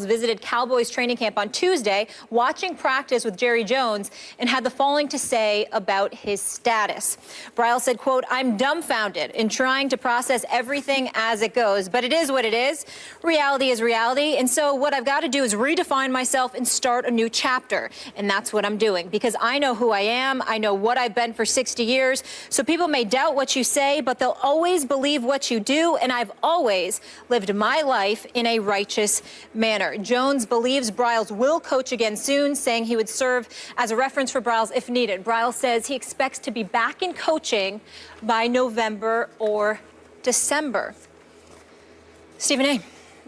Visited Cowboys training camp on Tuesday, watching practice with Jerry Jones, and had the following to say about his status. BRILES said, quote, "I'm dumbfounded in trying to process everything as it goes, but it is what it is. Reality is reality, and so what I've got to do is redefine myself and start a new chapter, and that's what I'm doing, because I know who I am, I know what I've been for 60 years, so people may doubt what you say, but they'll always believe what you do, and I've always lived my life in a righteous manner." Jones believes BRILES will coach again soon, saying he would serve as a reference for BRILES if needed. BRILES says he expects to be back in coaching by November or December. Stephen A.,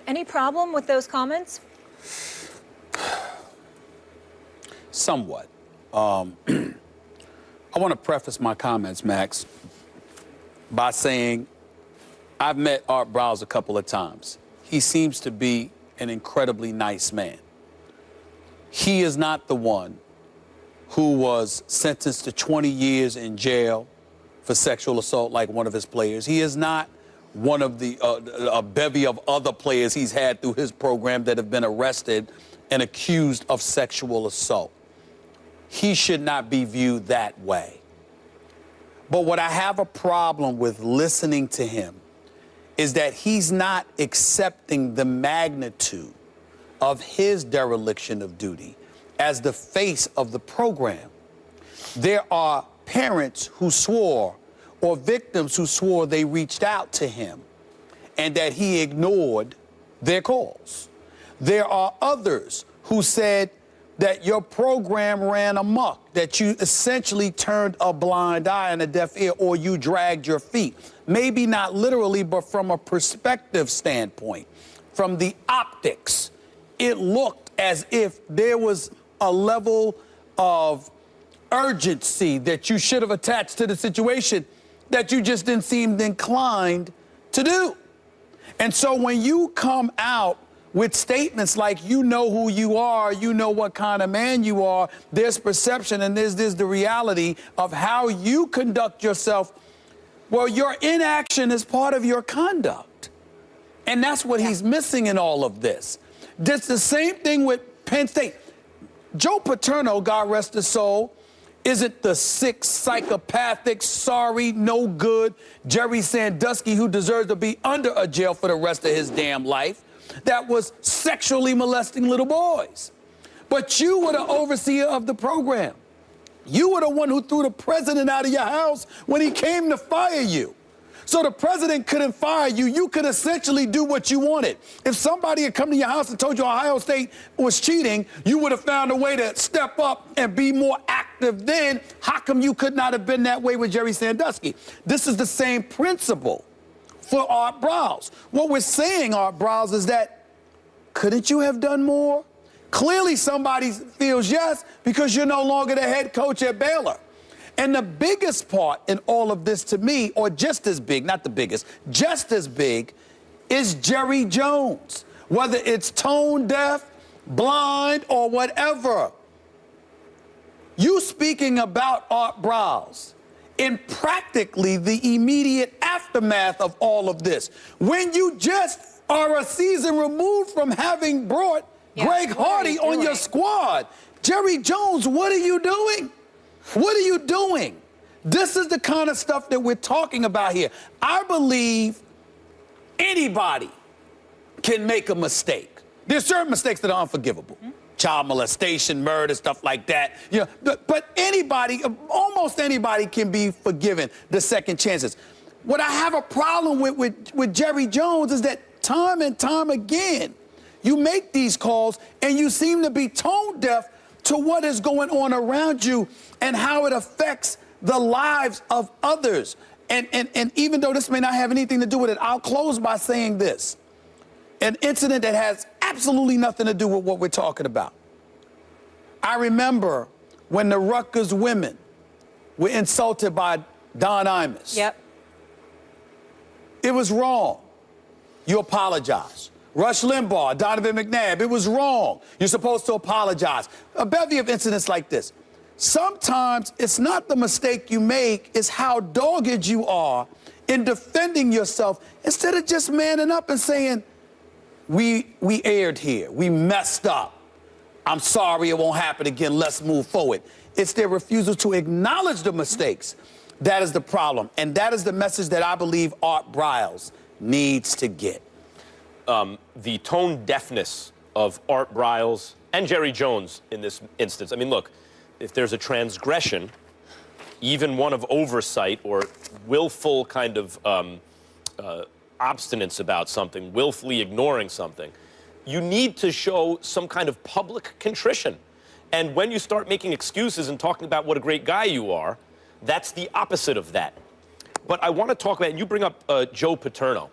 any problem with those comments? Somewhat. I want to preface my comments, Max, by saying I've met Art Briles a couple of times. He seems to be an incredibly nice man. He is not the one who was sentenced to 20 years in jail for sexual assault like one of his players. He is not one of the a bevy of other players he's had through his program that have been arrested and accused of sexual assault. He should not be viewed that way. But what I have a problem with listening to him is that he's not accepting the magnitude of his dereliction of duty as the face of the program. There are parents who swore, or victims who swore they reached out to him and that he ignored their calls. There are others who said that your program ran amok, that you essentially turned a blind eye and a deaf ear, or you dragged your feet. Maybe not literally, but from a perspective standpoint, from the optics, it looked as if there was a level of urgency that you should have attached to the situation that you just didn't seem inclined to do. And so when you come out with statements like, you know who you are, you know what kind of man you are, there's perception and there's the reality of how you conduct yourself. Well, your inaction is part of your conduct. And that's what he's missing in all of this. It's the same thing with Penn State. Joe Paterno, God rest his soul, isn't the sick, psychopathic, sorry, no good Jerry Sandusky who deserves to be under a jail for the rest of his damn life, that was sexually molesting little boys. But you were the overseer of the program. You were the one who threw the president out of your house when he came to fire you. So the president couldn't fire you. You could essentially do what you wanted. If somebody had come to your house and told you Ohio State was cheating, you would have found a way to step up and be more active then. How come you could not have been that way with Jerry Sandusky? This is the same principle for Art Briles. What we're saying, Art Briles, is that couldn't you have done more? Clearly somebody feels yes, because you're no longer the head coach at Baylor. And the biggest part in all of this to me, or just as big, not the biggest, just as big, is Jerry Jones. Whether it's tone deaf, blind, or whatever. You speaking about Art Briles in practically the immediate aftermath of all of this, when you just are a season removed from having brought Greg Hardy on your squad. Jerry Jones, what are you doing? What are you doing? This is the kind of stuff that we're talking about here. I believe anybody can make a mistake. There's certain mistakes that are unforgivable. Child molestation, murder, stuff like that. You know, but anybody, almost anybody can be forgiven the second chances. What I have a problem with Jerry Jones is that time and time again, you make these calls and you seem to be tone deaf to what is going on around you and how it affects the lives of others. And even though this may not have anything to do with it, I'll close by saying this. An incident that has absolutely nothing to do with what we're talking about. I remember when the Rutgers women were insulted by Don Imus. Yep. It was wrong. You apologize. Rush Limbaugh, Donovan McNabb, it was wrong. You're supposed to apologize. A bevy of incidents like this. Sometimes it's not the mistake you make, it's how dogged you are in defending yourself instead of just manning up and saying, we erred here. We messed up. I'm sorry, it won't happen again. Let's move forward. It's their refusal to acknowledge the mistakes. That is the problem. And that is the message that I believe Art Briles needs to get. The tone deafness of Art Briles and Jerry Jones in this instance. I mean, look, if there's a transgression, even one of oversight or willful kind of obstinance about something, willfully ignoring something, you need to show some kind of public contrition. And when you start making excuses and talking about what a great guy you are, that's the opposite of that. But I want to talk about, and you bring up Joe Paterno.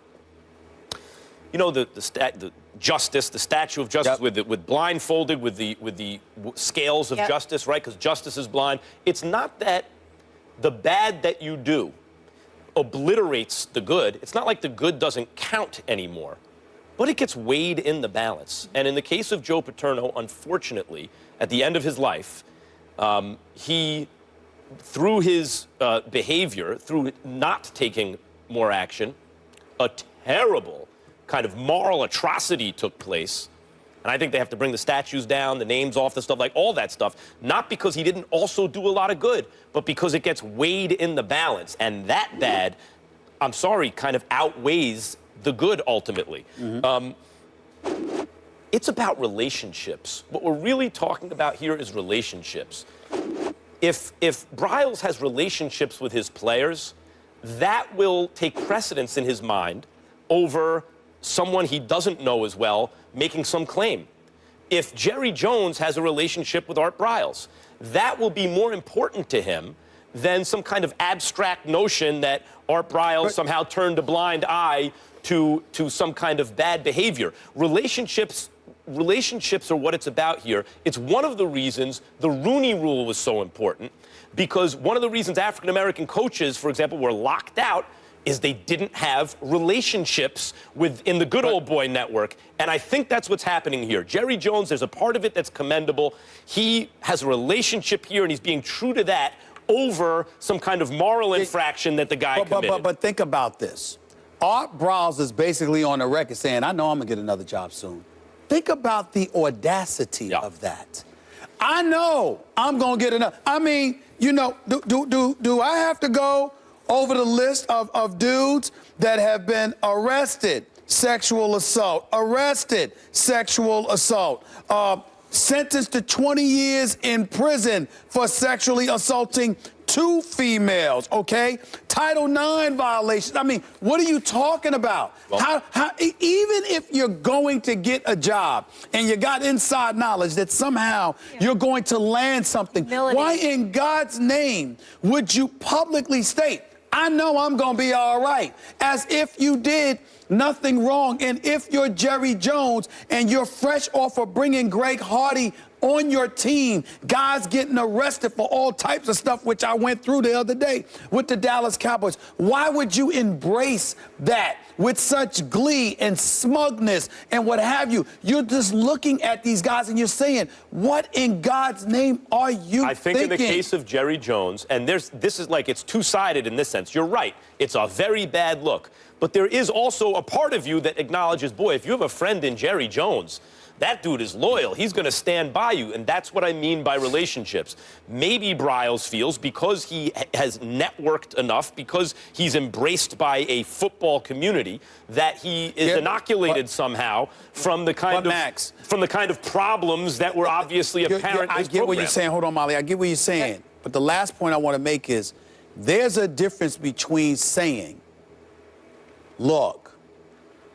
You know, the justice, the statue of justice, Yep. with blindfolded, with the scales of Yep. justice, right? Because justice is blind. It's not that the bad that you do obliterates the good. It's not like the good doesn't count anymore, but it gets weighed in the balance. And in the case of Joe Paterno, unfortunately, at the end of his life, he, through his behavior, through not taking more action, a terrible kind of moral atrocity took place. And I think they have to bring the statues down, the names off, the stuff, like all that stuff, not because he didn't also do a lot of good, but because it gets weighed in the balance. And that bad, I'm sorry, kind of outweighs the good ultimately. It's about relationships. What we're really talking about here is relationships. If Briles has relationships with his players, that will take precedence in his mind over someone he doesn't know as well making some claim. If Jerry Jones has a relationship with Art Briles, that will be more important to him than some kind of abstract notion that Art Briles somehow turned a blind eye to some kind of bad behavior. Relationships are what it's about here. It's one of the reasons the Rooney Rule was so important, because one of the reasons African-American coaches, for example, were locked out is they didn't have relationships in the good old boy network. And I think that's what's happening here. Jerry Jones, there's a part of it that's commendable. He has a relationship here, and he's being true to that over some kind of moral infraction that the guy committed. But think about this. Art Briles is basically on the record saying, I know I'm going to get another job soon. Think about the audacity of that. I know I'm going to get another. I mean, you know, do I have to go over the list of dudes that have been arrested, sexual assault, sentenced to 20 years in prison for sexually assaulting 2 females, okay? Title IX violations. I mean, what are you talking about? Well, even if you're going to get a job and you got inside knowledge that somehow you're going to land something, why in God's name would you publicly state, I know I'm going to be all right, as if you did nothing wrong? And if you're Jerry Jones and you're fresh off of bringing Greg Hardy on your team, guys getting arrested for all types of stuff, which I went through the other day with the Dallas Cowboys, why would you embrace that with such glee and smugness and what have you? You're just looking at these guys and you're saying, what in God's name are you thinking? I think in the case of Jerry Jones, and this is like, it's two-sided in this sense. You're right. It's a very bad look. But there is also a part of you that acknowledges, boy, if you have a friend in Jerry Jones, that dude is loyal. He's going to stand by you. And that's what I mean by relationships. Maybe Briles feels because he has networked enough, because he's embraced by a football community, that he is inoculated somehow from the kind of problems that were obviously apparent in his I get what you're saying. Hold on, Molly. I get what you're saying. But the last point I want to make is there's a difference between saying, look,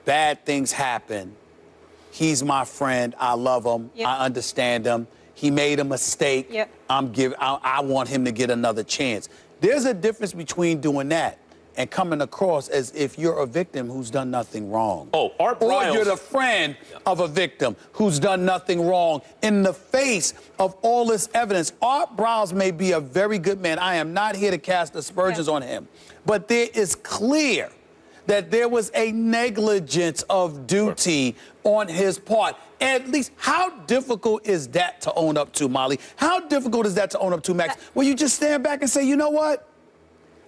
bad things happen. He's my friend. I love him. I understand him. He made a mistake. I want him to get another chance. There's a difference between doing that and coming across as if you're a victim who's done nothing wrong. Oh, Art Briles. Or you're the friend of a victim who's done nothing wrong in the face of all this evidence. Art Briles may be a very good man. I am not here to cast aspersions on him. But there is clear that there was a negligence of duty on his part. At least, how difficult is that to own up to, Molly? How difficult is that to own up to, Max? Well, you just stand back and say, you know what?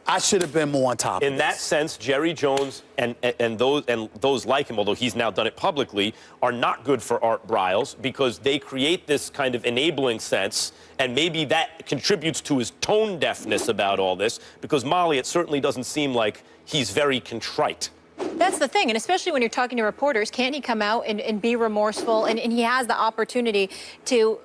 I should have been more on top In of that this. sense, Jerry Jones and those like him, although he's now done it publicly, are not good for Art Briles because they create this kind of enabling sense, and maybe that contributes to his tone deafness about all this, because, Molly, it certainly doesn't seem like he's very contrite. That's the thing, and especially when you're talking to reporters, can't he come out and be remorseful? And he has the opportunity to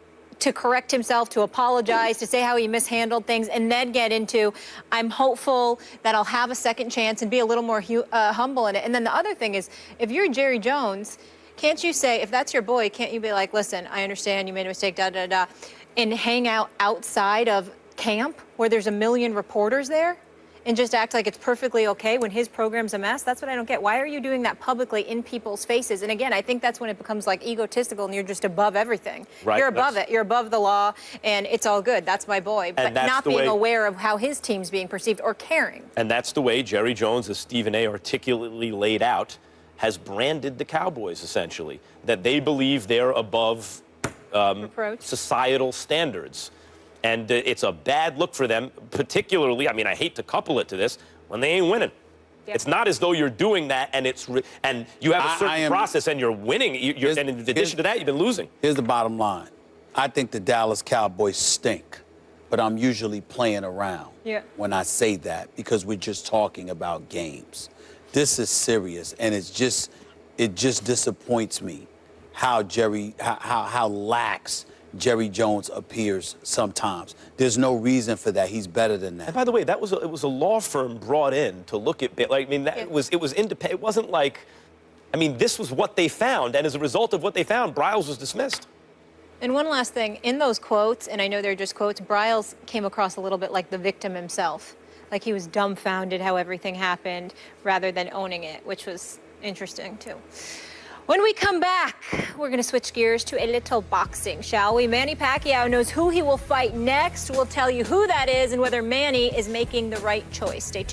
correct himself, to apologize, to say how he mishandled things, and then get into, I'm hopeful that I'll have a second chance and be a little more humble in it. And then the other thing is, if you're Jerry Jones, can't you say, if that's your boy, can't you be like, listen, I understand you made a mistake, and hang out outside of camp where there's a million reporters there? And just act like it's perfectly okay when his program's a mess? That's what I don't get. Why are you doing that publicly in people's faces? And again, I think that's when it becomes like egotistical and you're just above everything. Right. You're above it. You're above the law, and it's all good. That's my boy. But not being aware of how his team's being perceived or caring. And that's the way Jerry Jones, as Stephen A. articulately laid out, has branded the Cowboys, essentially, that they believe they're above societal standards. And it's a bad look for them, particularly, I mean, I hate to couple it to this, when they ain't winning. Yep. It's not as though you're doing that and and you have a certain process and you're winning. And in addition to that, you've been losing. Here's the bottom line. I think the Dallas Cowboys stink, but I'm usually playing around when I say that because we're just talking about games. This is serious, and it just disappoints me how how lax Jerry Jones appears sometimes. There's no reason for that. He's better than that. And by the way, it was a law firm brought in to look at, like, I mean, it was independent. It wasn't like, I mean, this was what they found, and as a result of what they found, Briles was dismissed. And one last thing, in those quotes, and I know they're just quotes, Briles came across a little bit like the victim himself. Like he was dumbfounded how everything happened rather than owning it, which was interesting too. When we come back, we're going to switch gears to a little boxing, shall we? Manny Pacquiao knows who he will fight next. We'll tell you who that is and whether Manny is making the right choice. Stay tuned.